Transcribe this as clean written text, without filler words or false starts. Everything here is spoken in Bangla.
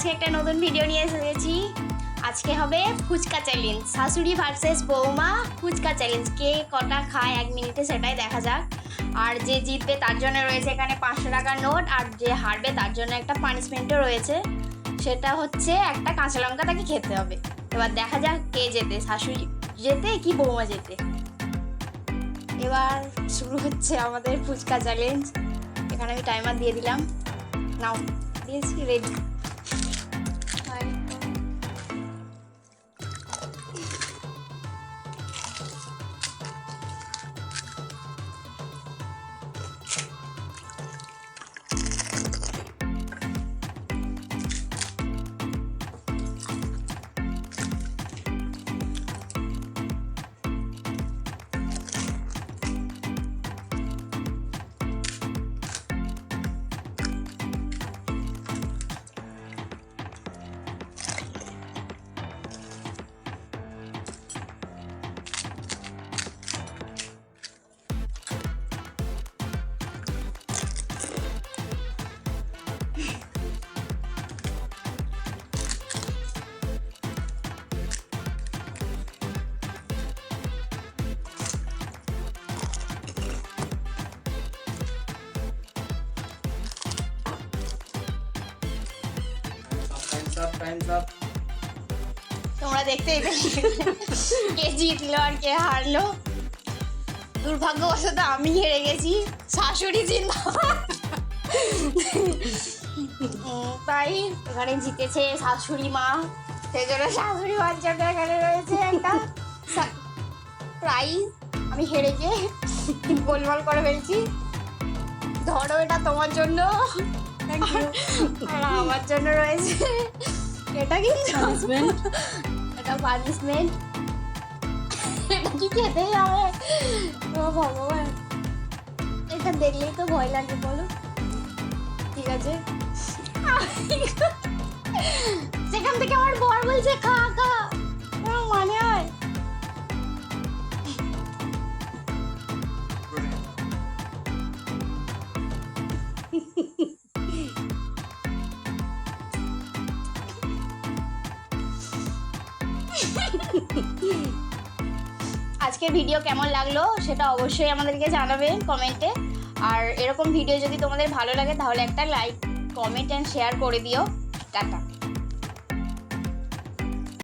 আজকে একটা নতুন ভিডিও নিয়ে এসেছি। আজকে হবে ফুচকা চ্যালেঞ্জ, শাশুড়ি ভার্সেস বৌমা ফুচকা চ্যালেঞ্জ। কে কটা খায় 1 মিনিটে সেটাই দেখা যাক। আর যে জিতবে তার জন্য রয়েছে এখানে 500 টাকার নোট, আর যে হারবে তার জন্য একটা পানিশমেন্টও রয়েছে। সেটা হচ্ছে একটা কাঁচা লঙ্কা তাকে খেতে হবে। এবার দেখা যাক কে জেতে, শাশুড়ি জেতে কি বৌমা জেতে। এবার শুরু হচ্ছে আমাদের ফুচকা চ্যালেঞ্জ। এখানে আমি টাইমার দিয়ে দিলাম, নাও দিয়েছি, রেডি। তোমরা দেখতে কে জিতলো আর কে হারলো। দুর্ভাগ্যবশত আমি হেরে গেছি, শাশুড়ি জিন্দাবাদ। তাই এখানে জিতেছে শাশুড়ি মা, সেই জন্য শাশুড়ি মার জন্য এখানে রয়েছে একটা প্রাইজ। আমি হেরে গিয়ে গোলমাল করে ফেলছি। ধরো, এটা তোমার জন্য, আর আমার জন্য রয়েছে এটা কিন্তু এটা পানিশমেন্ট। এটা কি খেতেই হবে? ও ভগবান, এটা দেখলেই তো ভয় লাগে, বলো। ঠিক আছে, সেখান থেকে আমার বর বলছে খা খা, মানে হয়? আজকের ভিডিও কেমন লাগলো সেটা অবশ্যই আমাদেরকে জানাবে কমেন্টে। আর এরকম ভিডিও যদি তোমাদের ভালো লাগে তাহলে একটা লাইক, কমেন্ট অ্যান্ড শেয়ার করে দিও। টাটা।